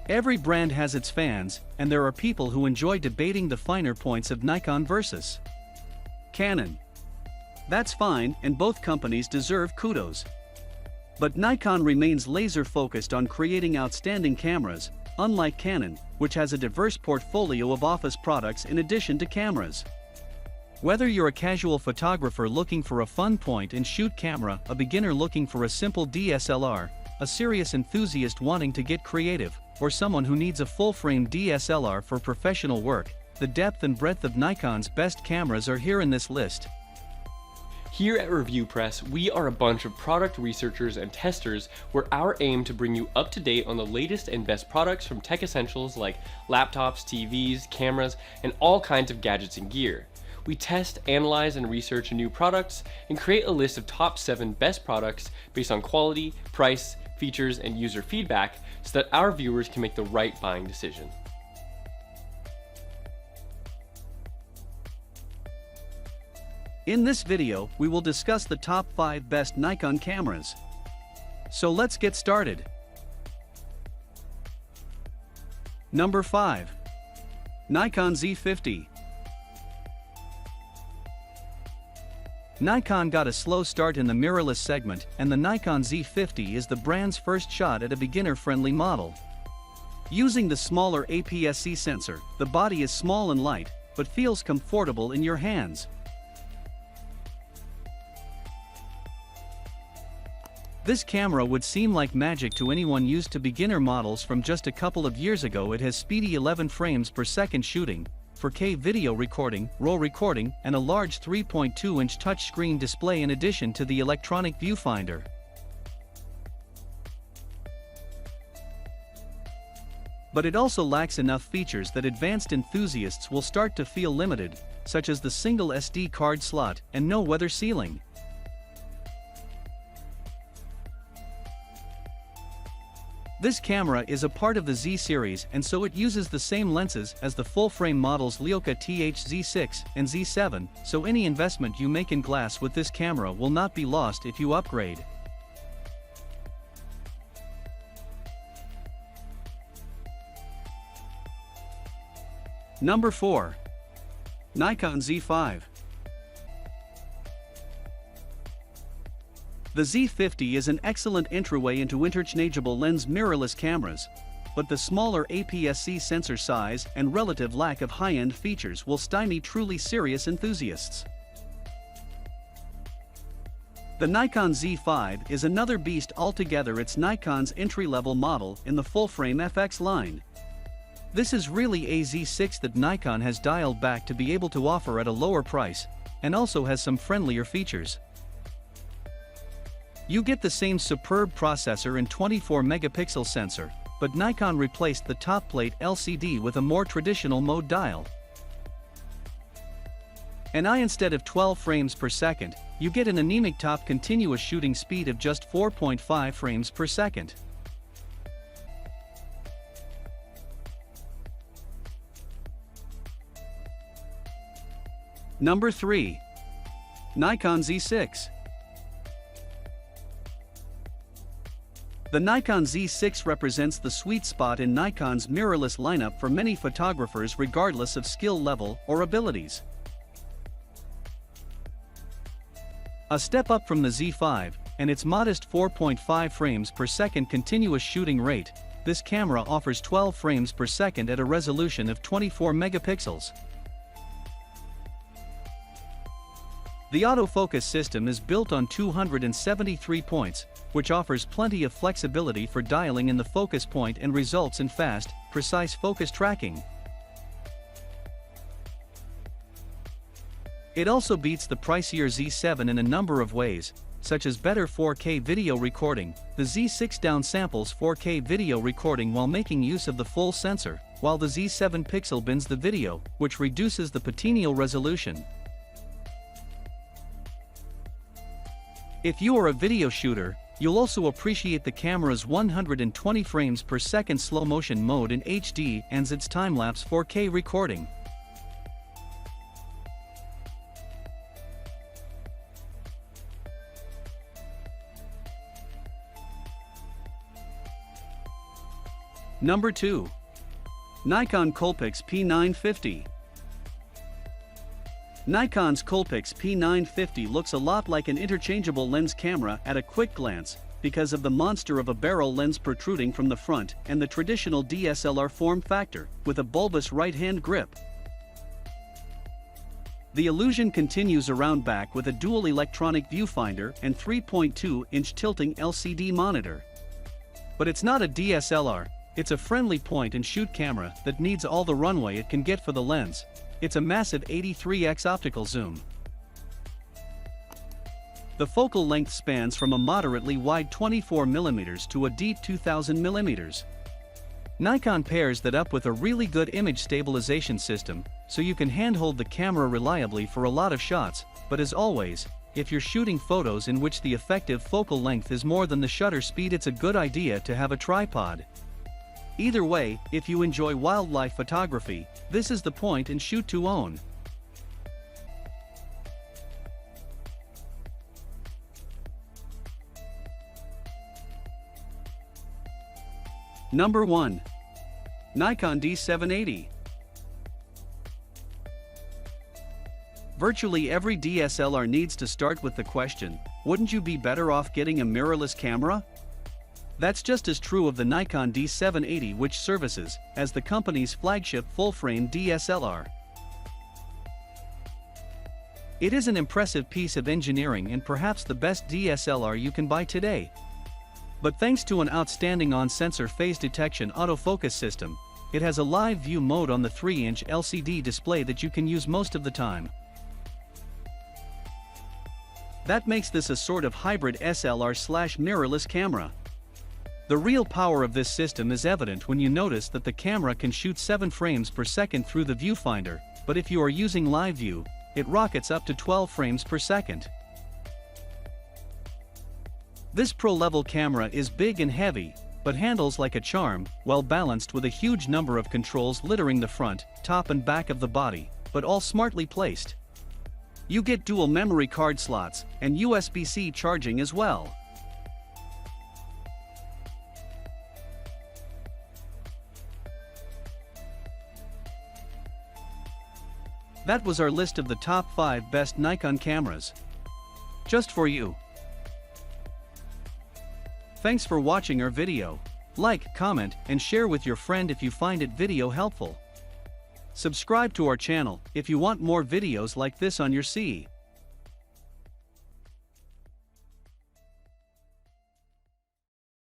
Every brand has its fans, and there are people who enjoy debating the finer points of Nikon versus Canon. That's fine, and both companies deserve kudos. But Nikon remains laser-focused on creating outstanding cameras, unlike Canon, which has a diverse portfolio of office products in addition to cameras. Whether you're a casual photographer looking for a fun point-and-shoot camera, a beginner looking for a simple DSLR, a serious enthusiast wanting to get creative, or someone who needs a full-frame DSLR for professional work, the depth and breadth of Nikon's best cameras are here in this list. Here at Review Press, we are a bunch of product researchers and testers where our aim to bring you up to date on the latest and best products from tech essentials like laptops, TVs, cameras, and all kinds of gadgets and gear. We test, analyze, and research new products and create a list of top 7 best products based on quality, price, features, and user feedback so that our viewers can make the right buying decision. In this video, we will discuss the top 5 best Nikon cameras. So let's get started. Number 5. Nikon Z50. Nikon got a slow start in the mirrorless segment, and the Nikon Z50 is the brand's first shot at a beginner-friendly model. Using the smaller APS-C sensor, the body is small and light, but feels comfortable in your hands. This camera would seem like magic to anyone used to beginner models from just a couple of years ago. It has speedy 11 frames per second shooting, 4K video recording, RAW recording, and a large 3.2-inch touchscreen display in addition to the electronic viewfinder. But it also lacks enough features that advanced enthusiasts will start to feel limited, such as the single SD card slot and no weather sealing. This camera is a part of the Z series, and so it uses the same lenses as the full-frame models Leica Z6 and Z7, so any investment you make in glass with this camera will not be lost if you upgrade. Number 4. Nikon Z5. The Z50 is an excellent entryway into interchangeable lens mirrorless cameras, but the smaller APS-C sensor size and relative lack of high-end features will stymie truly serious enthusiasts. The Nikon Z5 is another beast altogether. It's Nikon's entry-level model in the full-frame FX line. This is really a Z6 that Nikon has dialed back to be able to offer at a lower price, and also has some friendlier features. You get the same superb processor and 24-megapixel sensor, but Nikon replaced the top plate LCD with a more traditional mode dial. And instead of 12 frames per second, you get an anemic top continuous shooting speed of just 4.5 frames per second. Number 3. Nikon Z6. The Nikon Z6 represents the sweet spot in Nikon's mirrorless lineup for many photographers regardless of skill level or abilities. A step up from the Z5, and its modest 4.5 frames per second continuous shooting rate, this camera offers 12 frames per second at a resolution of 24 megapixels. The autofocus system is built on 273 points, which offers plenty of flexibility for dialing in the focus point and results in fast, precise focus tracking. It also beats the pricier Z7 in a number of ways, such as better 4K video recording. The Z6 downsamples 4K video recording while making use of the full sensor, while the Z7 pixel bins the video, which reduces the patinal resolution. If you are a video shooter, you'll also appreciate the camera's 120 frames per second slow motion mode in HD and its time-lapse 4K recording. Number 2. Nikon COOLPIX P950. Nikon's COOLPIX P950 looks a lot like an interchangeable lens camera at a quick glance, because of the monster of a barrel lens protruding from the front and the traditional DSLR form factor, with a bulbous right-hand grip. The illusion continues around back with a dual electronic viewfinder and 3.2-inch tilting LCD monitor. But it's not a DSLR, it's a friendly point-and-shoot camera that needs all the runway it can get for the lens. It's a massive 83x optical zoom. The focal length spans from a moderately wide 24mm to a deep 2000mm. Nikon pairs that up with a really good image stabilization system, so you can handhold the camera reliably for a lot of shots, but as always, if you're shooting photos in which the effective focal length is more than the shutter speed, it's a good idea to have a tripod. Either way, if you enjoy wildlife photography, this is the point and shoot to own. Number 1. Nikon D780. Virtually every DSLR needs to start with the question, wouldn't you be better off getting a mirrorless camera? That's just as true of the Nikon D780, which services as the company's flagship full-frame DSLR. It is an impressive piece of engineering and perhaps the best DSLR you can buy today. But thanks to an outstanding on-sensor phase detection autofocus system, it has a live view mode on the 3-inch LCD display that you can use most of the time. That makes this a sort of hybrid SLR/mirrorless camera. The real power of this system is evident when you notice that the camera can shoot 7 frames per second through the viewfinder, but if you are using live view, it rockets up to 12 frames per second. This pro-level camera is big and heavy, but handles like a charm, well balanced with a huge number of controls littering the front, top and back of the body, but all smartly placed. You get dual memory card slots and USB-C charging as well. That was our list of the top 5 best Nikon cameras. Just for you. Thanks for watching our video. Like, comment, and share with your friend if you find it video helpful. Subscribe to our channel if you want more videos like this on your C.